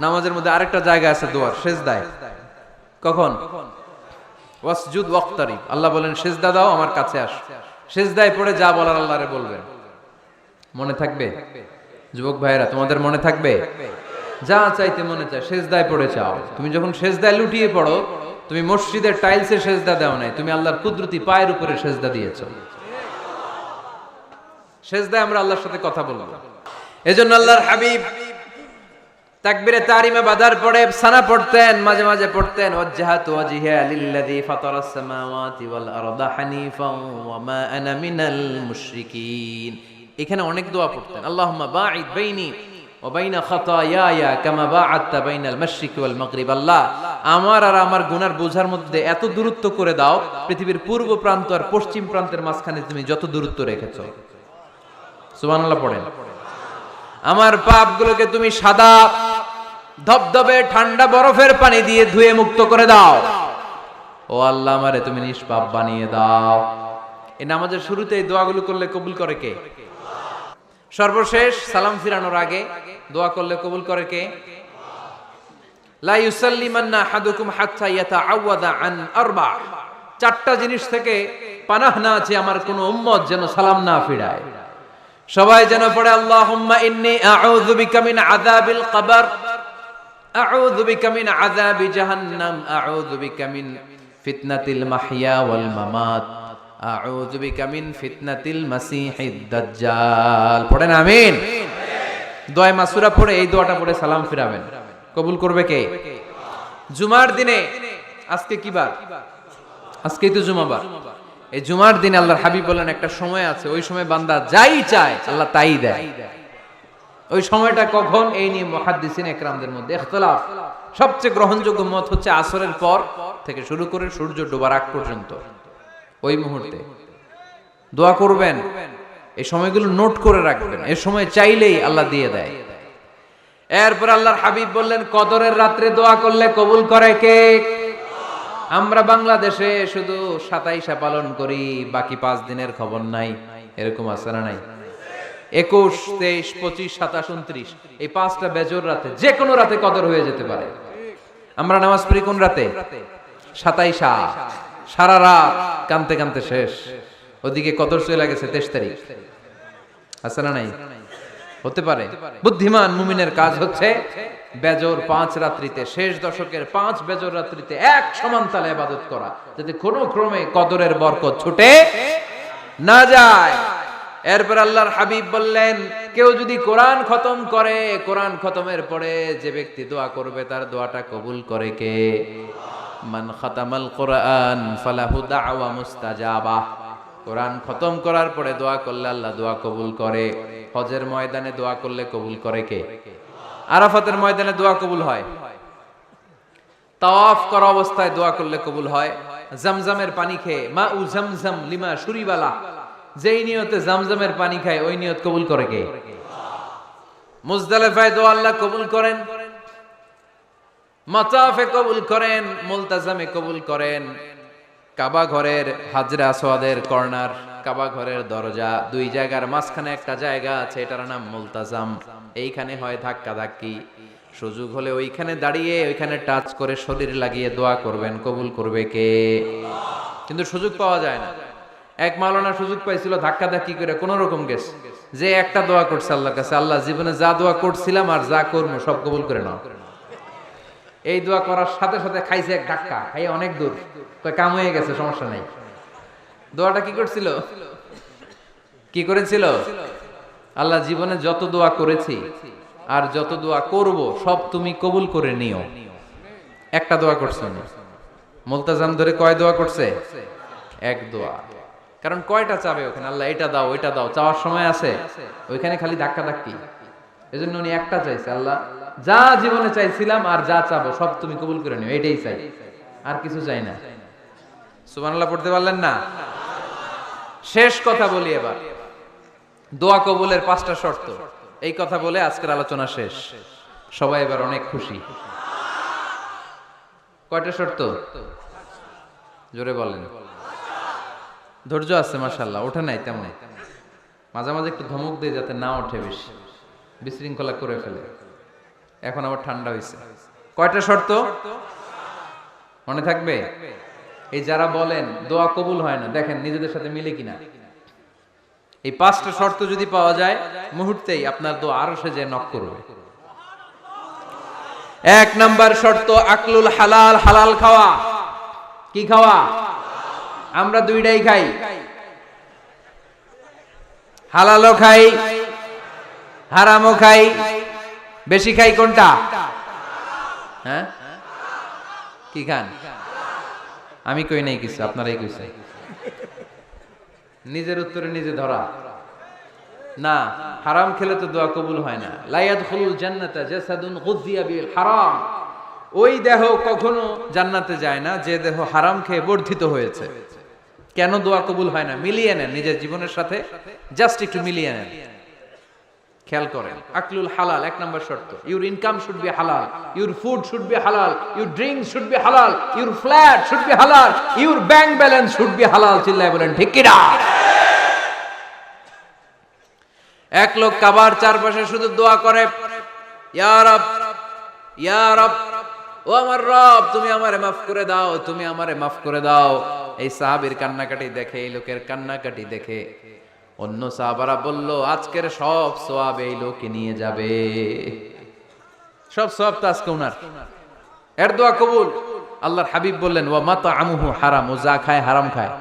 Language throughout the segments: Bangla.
নামাজের মধ্যে আরেকটা জায়গা আছে দোয়ার, সেজদায়। কখন? ওয়াসজুদ ওয়াক্তারিব, আল্লাহ বলেন সেজদা দাও, আমার কাছে আস। সেজদায় পড়ে যা বলার আল্লাহরে বলবেন। মনে থাকবে যুবক ভাইয়েরা? তোমাদের মনে থাকবে? যা চাইতে মনে চায় সেজদায় পড়ে চাও। তুমি যখন সেজদায় লুটিয়ে পড়ো, তুমি মসজিদের টাইলসে সেজদা দাও নাই, তুমি আল্লাহর কুদরতি পায়ের উপরে সেজদা দিয়েছো। সেজদায় আমরা আল্লাহর সাথে কথা বলবো। এজন্য আল্লাহর হাবিব তাকবীরে তাহরিমা বাঁধার পরে সানা পড়তেন, মাঝে মাঝে পড়তেন ওয়াজহাতু ওয়াজহিয়া লিল্লাযী ফাতারাস সামাওয়াতি ওয়াল আরদা হানিফান ওয়া মা আনা মিনাল মুশরিকিন। এখানে অনেক দোয়া পড়তেন। আল্লাহুম্মা বাঈদ বাইনি ওয়া বাইনা খাতায়ায়া কামা বাআদতা বাইনাল মাশরিকি ওয়াল মাগরিব। আল্লাহ, আমার আর আমার গুনার বোঝার মধ্যে এত দূরত্ব করে দাও, পৃথিবীর পূর্ব প্রান্ত আর পশ্চিম প্রান্তের মাঝখানে তুমি যত দূরত্ব রেখেছো। সুবহানাল্লাহ পড়েন। আমার পাপগুলোকে তুমি সাদা ধবধবে ঠান্ডা বরফের পানি দিয়ে ধুয়ে মুক্ত করে দাও। ও আল্লাহ, আমারে তুমি নিষ্পাপ বানিয়ে দাও। এই নামাজের শুরুতে এই দোয়াগুলো করলে কবুল করে কে? সর্বশেষ সালাম ফিরানোর আগে দোয়া করলে কবুল করে কে? লা ইউসাল্লিমান্না আহাদুকুম হাত্তা ইয়াতাআওয়াদা আন আরবা। চারটা জিনিস থেকে পানাহ না আছে আমার কোন উম্মত যেন সালাম না ফিরায়। সবাই যেন পড়ে আল্লাহুম্মা ইন্নী আউযু বিকা মিন আযাবিল কবর, আউযু বিকা মিন আযাবি জাহান্নাম, আউযু বিকা মিন ফিতনাতিল মাহইয়া ওয়াল মামাত, আউযু বিকা মিন ফিতনাতিল মাসিহিদ দাজ্জাল। পড়েন আমিন। দোয়া মাসুরা পড়ে এই দোয়াটা পড়ে সালাম ফিরাবেন। কবুল করবে কে? জুমার দিনে, আজকে কি বার? আজকেই তো জুমাবার। এই জুমার দিনে আল্লাহর হাবিব বলেন একটা সময় আছে, ওই সময় বান্দা যাই চায় আল্লাহ তাই দেয়। ওই সময়টা কখন? এই নিয়ে মুহাদ্দিসিন ইকরামদের মধ্যে ইখতিলাফ। সবচেয়ে গ্রহণযোগ্য মত হচ্ছে আসরের পর থেকে শুরু করে সূর্য ডোবার আগ পর্যন্ত ওই মুহূর্তে দোয়া করবেন। এই সময়গুলো নোট করে রাখবেন, এই সময় চাইলেই আল্লাহ দিয়ে দেয়। এরপর আল্লাহর হাবিব বললেন কদরের রাত্রে দোয়া করলে কবুল করে কে? আমরা বাংলাদেশে শুধু 27 পালন করি, বাকি 5 দিনের খবর নাই। এরকম আছে না নাই? 21, 23, 25, 27, 29 এই 5টা বেজর রাতে, যে কোনো রাতে কদর হয়ে যেতে পারে। আমরা নামাজ পড়ি কোন রাতে? 27। সারা রাত কানতে কানতে শেষ, ওদিকে কদর চলে গেছে 23 তারিখ। আছে না নাই? হতে পারে। বুদ্ধিমান মুমিনের কাজ হচ্ছে বেজর 5 রাত্রিতে, শেষ দশকের 5 বেজর রাত্রিতে এক সমান তালে ইবাদত করা, যাতে কোনো ক্রমে কদরের বরকত ছুটে না যায়। এরপর আল্লাহর হাবিব বললেন কেউ যদি কোরআন খতম করে, কোরআন খতমের পরে যে ব্যক্তি দোয়া করবে তার দোয়াটা কবুল করে কে? মান খাতামাল কোরআন ফালাহু দাওয়া মুস্তাজাবা। কোরআন খতম করার পরে দোয়া করলে আল্লাহ দোয়া কবুল করে। হজের ময়দানে দোয়া করলে কবুল করে কে? আরাফাতের ময়দানে দোয়া কবুল হয়। তাওয়াফ করা অবস্থায় দোয়া করলে কবুল হয়। জামজামের পানি খেয়ে মা উ জামজাম লিমা শুরিবালা, যেই নিয়তে জামজামের পানি খায় ওই নিয়ত কবুল করে কে? মুজদালিফায় দোয়া আল্লাহ কবুল করেন, মাতাফে কবুল করেন, মুলতাজামে কবুল করেন। কাবা ঘরের হাজরে আসওয়াদের কর্নার, কাবা ঘরের দরজা, দুই জায়গার মাঝখানে একটা জায়গা আছে, এটার নাম মুলতাজাম। এইখানে হয় ধাক্কা ধাক্কি। সুযোগ হলে ওইখানে দাঁড়িয়ে ওইখানে টাচ করে শরীর লাগিয়ে দোয়া করবেন, কবুল করবে কে? কিন্তু সুযোগ পাওয়া যায় না। এক মাওলানা সুযোগ পাইছিল ধাক্কা ধাক্কি করে কোন রকম গেছে, যে একটা দোয়া করছে আল্লাহর কাছে, আল্লাহ জীবনে যা দোয়া করছিলাম আর যা করবো সব কবুল করে নাও। এই দোয়া করার সাথে সাথে খাইছে এক ধাক্কা, খাইয়ে অনেক দূর, কাম হয়ে গেছে, সমস্যা নাই। দোয়াটা কি করছিল? কি করেছিল? আল্লাহ জীবনে যত দোয়া করেছি আর যত দোয়া করব সব তুমি কবুল করে নিও। একটা দোয়া করছে না। মুলতাজাম ধরে কয় দোয়া করছে? এক দোয়া। কারণ কয়টা চাবে ওখানে? আল্লাহ এটা দাও ওইটা দাও, চাওয়ার সময় আছে? ওইখানে খালি ধাক্কা ধাক্কি। এজন্য উনি একটা চাইছে, আল্লাহ যা জীবনে চাইছিলাম আর যা চাবো সব তুমি কবুল করে নিও, এটাই চাই, আর কিছু চাই না। সুবহানাল্লাহ পড়তে পারলেন না? শেষ কথা বলি এবার, দোয়া কবুলের 5টা শর্ত। এই কথা বলে আজকের আলোচনা শেষ। সবাই এবার অনেক খুশি। কয়টা শর্ত? জোরে বলেন। ধৈর্য আছে মাশাআল্লাহ, ওঠে নাই তেমন। মাঝে মাঝে একটু ধমক দেয় যাতে না ওঠে, বেশি বিশৃঙ্খলা করে ফেলে। এখন আবার ঠান্ডা হয়েছে। কয়টা শর্ত মনে থাকবে? এই যারা বলেন দোয়া কবুল হয় না, দেখেন নিজেদের সাথে মিলে কিনা। এই 5টা শর্ত যদি পাওয়া যায়, মুহূর্তেই আপনার দোয়া আরশে যে নক করবে। 1 নাম্বার শর্ত আকলুল হালাল, হালাল খাওয়া। কি খাওয়া? আমরা দুইটাই খাই, হালালও খাই হারামও খাই। বেশি খাই কোনটা? হ্যাঁ, কি খান? আমি কই নাই কিছু, আপনারাই কইছেন। নিজের উত্তরে নিজে ধরা না। হারাম খেলে তো দোয়া কবুল হয় না। লা ইয়াদখুলুল জান্নাতা জাসাদুন গুযিয়া বিল হারাম। ওই দেহ কখনো জান্নাতে যায় না যে দেহ হারাম খেয়ে বর্ধিত হয়েছে। কেন দোয়া কবুল হয় না? মিলিয়ে নেন নিজের জীবনের সাথে, জাস্ট একটু মিলিয়ে নেন, খেয়াল করেন। আকলুল হালাল 1 নাম্বার শর্ত। ইউর ইনকাম শুড বি হালাল, ইউর ফুড শুড বি হালাল, ইউর ড্রিঙ্ক শুড বি হালাল, ইউর ফ্ল্যাট শুড বি হালাল, your bank balance should be হালাল। চিল্লায় বলেন ঠিক কি না? এক লোক কাবার চারপাশে শুধু দোয়া করে, ইয়া রব, ইয়া রব, ও আমার রব, তুমি আমারে মাফ করে দাও, তুমি আমারে মাফ করে দাও। এই সাহাবীর কান্নাকাটি দেখে, এই লোকের কান্নাকাটি দেখে অন্য সাহাবারা বলল, আজকের সব সওয়াব এই লোকে নিয়ে যাবে। সব সওয়াব তো আজকে উনার। এর দোয়া কবুল। আল্লাহর হাবিব বললেন, ওয়া মাতআমুহু হারাম, ও যা খায় হারাম খায়।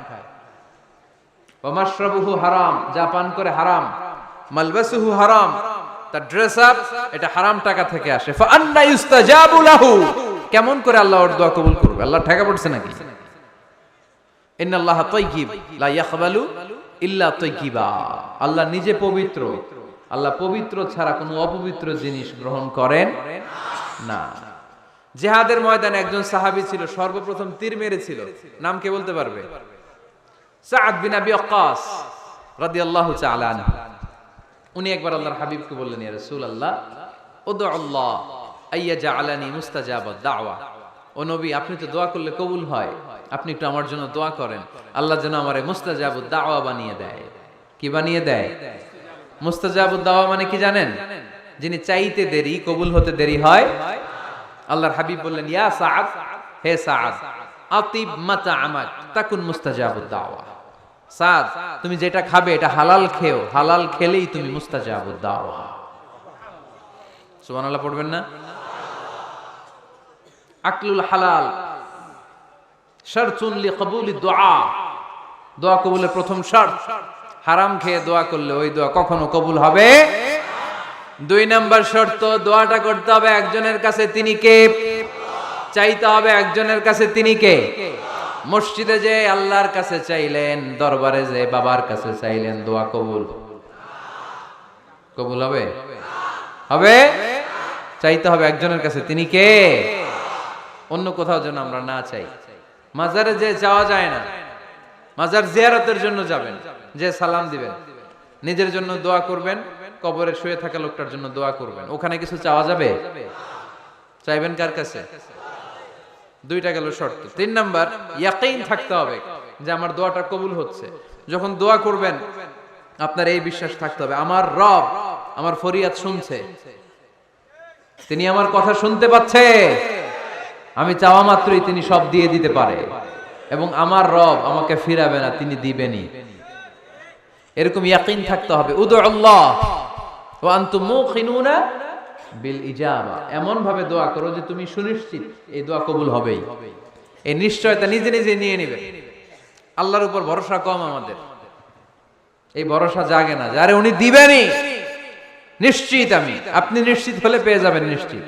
ওয়া মাশরাবুহু হারাম, যা পান করে হারাম। মালবাসুহু হারাম, তার ড্রেস আপ এটা হারাম টাকা থেকে আসে। ফা আন্না ইউস্তাজাবু লাহু, কেমন করে আল্লাহ ওর দোয়া কবুল করবে? আল্লাহ ঠেকা পড়ছে নাকি? ইন্নাল্লাহা তাইয়্যিব লা ইয়াকবালু ইল্লা তাইয়্যিবা। আল্লাহ নিজে পবিত্র, আল্লাহ পবিত্র ছাড়া কোনো অপবিত্র জিনিস গ্রহণ করেন না। জিহাদের ময়দানে একজন সাহাবী ছিল, সর্বপ্রথম তীর মেরেছিল। নাম কে বলতে পারবে? সাআদ বিন আবি ওয়াক্কাস রাদিয়াল্লাহু তাআলা আনহু। উনি একবার আল্লাহর হাবিবকে বললেন, ইয়া রাসূলুল্লাহ, উদউ আল্লাহ আইয়াজআলানি মুস্তাজাবাদ দাওয়া। ও নবী, আপনি তো দোয়া করলে কবুল হয়, আপনি একটু আমার জন্য দোয়া করেন, আল্লাহ যেন আমারে মুস্তাজাবুদ দাওয়া বানিয়ে দেয়। কি বানিয়ে দেয়? মুস্তাজাবুদ দাওয়া মানে কি জানেন? যিনি চাইতে দেরি, কবুল হতে দেরি হয়। আল্লাহর হাবিব বললেন, ইয়া সাআদ, হে সাআদ, আতিব মাতআমাক তাকুন মুস্তাজাবুদ দাওয়া। সাদ, তুমি যেটা খাবে এটা হালাল খেও, হালাল খেলেই তুমি মুস্তাজাবুদ দাওয়া। সুবহানাল্লাহ পড়বেন না? আকলুল হালাল শারতুন লিকবুলিদ দুআ, দোয়া কবুলের প্রথম শর্ত। হারাম খেয়ে দোয়া করলে ওই দোয়া কখনো কবুল হবে। 2 নাম্বার শর্ত, দোয়াটা করতে হবে একজনের কাছে, তিনি কে? চাইতে হবে একজনের কাছে, তিনি কে? মসজিদে যে আল্লাহর কাছে চাইলেন, দরবারে যে বাবার কাছে চাইলেন, দোয়া কবুল কবুল হবে? হবে? চাইতে হবে একজনের কাছে, তিনি কে? অন্য কোথাও যেন আমরা না চাই। মাজারে যে যাওয়া যায় না, মাজার জিয়ারতের জন্য যাবেন, যে সালাম দিবেন, নিজের জন্য দোয়া করবেন, কবরে শুয়ে থাকা লোকটার জন্য দোয়া করবেন। ওখানে কিছু চাওয়া যাবে? চাইবেন কার কাছে? 2টা গেল শর্ত। 3 নাম্বার, ইয়াকিন থাকতে হবে যে আমার দোয়াটা কবুল হচ্ছে। যখন দোয়া করবেন আপনার এই বিশ্বাস থাকতে হবে, আমার রব আমার ফরিয়াদ শুনছে, তিনি আমার কথা শুনতে পাচ্ছে, আমি চাওয়া মাত্রই তিনি সব দিয়ে দিতে পারে, এবং আমার রব আমাকে ফিরাবে না, তিনি দিবেনই। এরকম ইয়াকিন থাকতে হবে। উদু আল্লাহ ওয়া আনতুম মুকিনুনা বিল ইজাবা, এমন ভাবে দোয়া করো যে তুমি সুনিশ্চিত এই দোয়া কবুল হবেই। এই নিশ্চয়তা নিজে নিজে নিয়ে নেবে। আল্লাহর উপর ভরসা কম আমাদের, এই ভরসা জাগে না, যারে উনি দিবেনই, নিশ্চিত আমি। আপনি নিশ্চিত হলে পেয়ে যাবেন নিশ্চিত।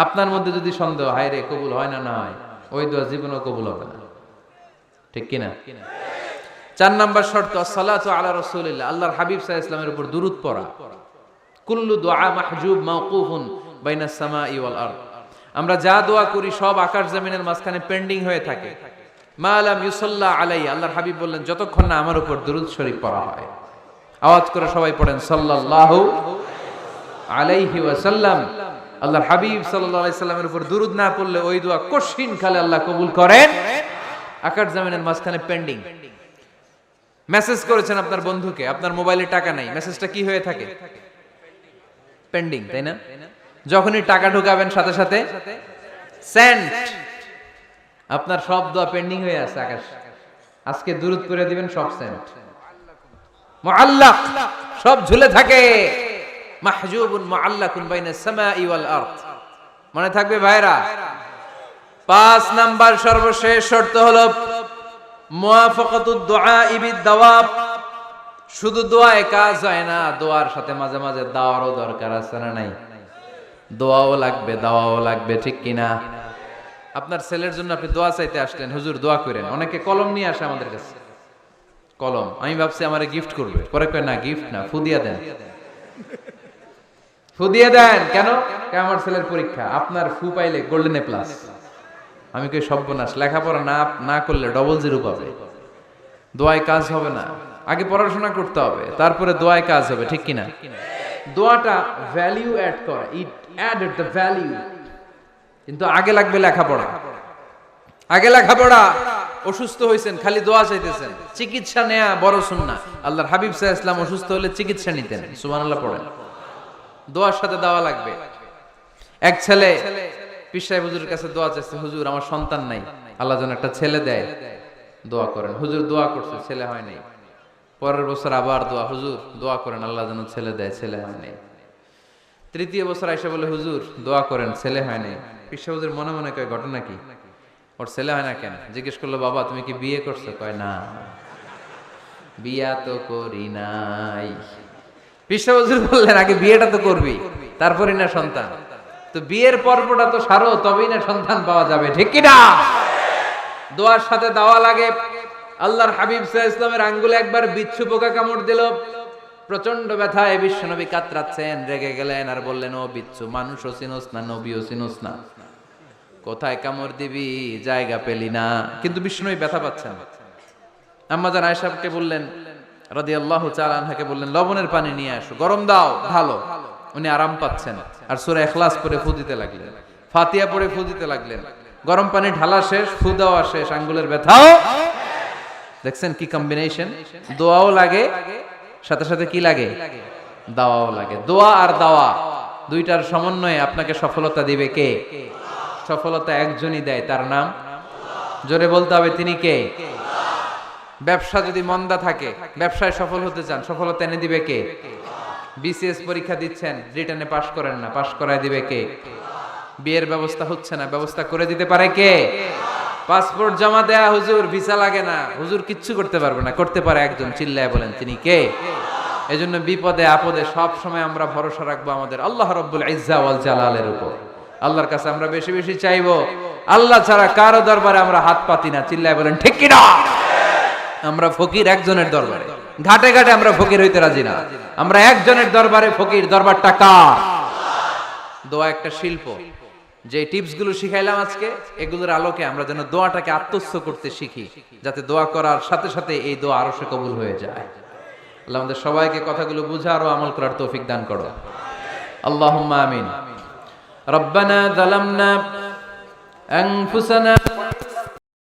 আপনার মধ্যে যদি সন্দেহ, হায় রে কবুল হয় না, না হয়, ওই দোয়া জীবনেও কবুল হবে না। ঠিক কিনা? 4 নাম্বার শর্ত, আসসালাতু আলা রাসূলিল্লাহ, আল্লাহর হাবিব সাল্লাল্লাহু আলাইহি ওয়াসাল্লামের উপর দুরূদ পড়া। কুল্লু দুআ মাহজুব মাওকুফুন বাইনাস সামাই ওয়াল আরদ, আমরা যা দোয়া করি সব আকাশ জমিনের মাঝখানে পেন্ডিং হয়ে থাকে। মা লাম ইউসাল্লা আলাইহি, আল্লাহর হাবিব বললেন যতক্ষণ না আমার উপর দুরূদ শরীফ পড়া হয়। আওয়াজ করে সবাই পড়েন সাল্লাল্লাহু আলাইহি ওয়াসাল্লাম। আল্লাহর হাবিব সাল্লাল্লাহু আলাইহি সাল্লামের উপর দুরূদ না পড়লে ওই দোয়া কঠিন কালে আল্লাহ কবুল করেন। আকাশ জমিনের মাঝখানে পেন্ডিং। মেসেজ করেছেন আপনার বন্ধুকে, আপনার মোবাইলে টাকা নাই, মেসেজটা কি হয়ে থাকে? পেন্ডিং, তাই না? যখনই টাকা ঢুকাবেন সাথে সাথে সেন্ট, আপনার সব দোয়া পেন্ডিং হয়ে আছে আকাশ। আজকে দুরূদ করে দিবেন, সব সেন্ট মুআল্লাক, সব ঝুলে থাকে। মাহজুবুন মুআল্লাকুন বাইনাস সামাই ওয়াল আরদ। মনে থাকবে ভাইরা। 5 নাম্বার সর্বশেষ শর্ত হলো মুওয়াফাকাতুদ দুআ বিদ দাওয়াব। শুধু দোয়ায় কাজ হয় না, দোয়ার সাথে মাঝে মাঝে দাওয়ারও দরকার আছে না নাই? দোয়াও লাগবে, দাওয়াও লাগবে, ঠিক কিনা? আপনার ছেলের জন্য আপনি দোয়া চাইতে আসলেন, হুজুর দোয়া করেন। অনেকে কলম নিয়ে আসে আমাদের কাছে, কলম। আমি ভাবছি আমারে গিফট করবে, পরে কয় না, গিফট না, ফু দিয়া দেন। ফু দিয়ে দেন কেন? আমার ছেলের পরীক্ষা, আপনার ফু পাইলে গোল্ডেন এ প্লাস। আমি কই সর্বনাশ, লেখাপড়া না করলে ডবল জিরো পাবে, দোয়ায় কাজ হবে না। আগে পড়াশোনা করতে হবে, তারপরে দোয়ায় কাজ হবে, ঠিক কিনা? দোয়াটা ভ্যালু অ্যাড করে, ইট অ্যাডেড দ্য ভ্যালু। কিন্তু আগে লাগবে লেখাপড়া, আগে লেখাপড়া। অসুস্থ হয়েছেন, খালি দোয়া চাইতেছেন। চিকিৎসা নেয়া বড় সুন্নাহ। আল্লাহর হাবিব সাল্লাল্লাহু আলাইহি ওয়াসাল্লাম অসুস্থ হলে চিকিৎসা নিতেন। সুবহানাল্লাহ পড়েন। দোয়ার সাথে দাওয়া লাগবে। এক ছেলে পীর সাহেব হুজুরের কাছে দোয়া চাইছে, হুজুর আমার সন্তান নাই, আল্লাহ যেন একটা ছেলে দেয়, দোয়া করেন। হুজুর দোয়া করছে, ছেলে হয় নাই। পরের বছর আবার দোয়া, হুজুর দোয়া করেন আল্লাহ যেন ছেলে দেয়, ছেলে হয় নাই। তৃতীয় বছর আইসা বলে, হুজুর দোয়া করেন, ছেলে হয় নাই। পীর সাহেব হুজুর মনে মনে কয়, ঘটনা কি? ওর ছেলে হয় না কেন? জিজ্ঞেস করলো, বাবা তুমি কি বিয়ে করছো? কয় না, বিয়া তো করি নাই। পীর সাহেব হুজুর বললেন, আগে বিয়েটা তো করবি, তারপরই না সন্তান। তো বিয়ের পর্বটা তো সারো, তবেই না সন্তান পাওয়া যাবে, ঠিক কি না? দোয়ার সাথে দাওয়া লাগে। আল্লাহর হাবিব সাল্লাল্লাহু আলাইহি ওয়াসাল্লামের আঙ্গুলে একবার বিচ্ছু পোকা কামড় দিল। প্রচন্ড ব্যথায় বিশ্বনবী কাতরাচ্ছেন, রেগে গেলেন আর বললেন, ও বিচ্ছু, মানুষও চিনোস না, নবীও চিনোস না, কোথায় কামড় দিবি, জায়গা পেলি না। কিন্তু বিশ্বনবী ব্যথা পাচ্ছেন। আম্মা জান আয়েশাকে বললেন রাদিয়াল্লাহু তাআলা আনহাকে বললেন, লবণের পানি নিয়ে আসো, গরম দাও, ঢালো। উনি আরাম পাচ্ছেন। আর সূরা ইখলাস পড়ে ফু দিতে লাগলেন, ফাতিহা পড়ে ফু দিতে লাগলেন। গরম পানি ঢালা শেষ, ফু দেওয়া শেষ, আঙ্গুলের ব্যথাও। দেখছেন কি কম্বিনেশন? দোয়াও লাগে, সাথে সাথে কি লাগে? দাওয়াও লাগে। দোয়া আর দাওয়া দুইটার সমন্বয়ে আপনাকে সফলতা দিবে কে? সফলতা একজনই দেয়, তার নাম জোরে বলতে হবে, তিনি কে? ব্যবসা যদি মন্দা থাকে, ব্যবসায় সফল হতে চান, সফলতা এনে দিবে কে? বিসিএস পরীক্ষা দিচ্ছেন, রিটেনে পাশ করেন না, পাশ করায় দিবে কে? বিয়ের ব্যবস্থা হচ্ছে না, ব্যবস্থা করে দিতে পারে কে? পাসপোর্ট জমা দেয়া, হুজুর ভিসা লাগে না, হুজুর কিচ্ছু করতে পারবে না, করতে পারে একজন, চিল্লায় বলেন তিনি কে? এজন্য বিপদে আপদে সব সময় আমরা ভরসা রাখবো আমাদের আল্লাহ রাব্বুল ইজ্জা ওয়াল জালালের উপর। আল্লাহর কাছে আমরা বেশি বেশি চাইবো। আল্লাহ ছাড়া কারো দরবারে আমরা হাত পাতি না, চিল্লায় বলেন ঠিক কি না? আমরা ফকির একজনের দরবারে, ঘাটে ঘাটে আমরা ফকির হইতে রাজি না, আমরা একজনের দরবারে ফকির। দরবারটা কার? দোয়া একটা শিল্প। যে টিপস গুলো শিখাইলাম আজকে, এগুলোর আলোকে আমরা যেন দোয়াটাকে আত্মস্থ করতে শিখি, যাতে দোয়া করার সাথে সাথে এই দোয়া আরো সে কবুল হয়ে যায়। আল্লাহ আমাদের সবাইকে কথাগুলো বুঝার ও আমল করার তৌফিক দান করো। আল্লাহুম্মা আমিন। রব্বানা যালামনা আনফুসানা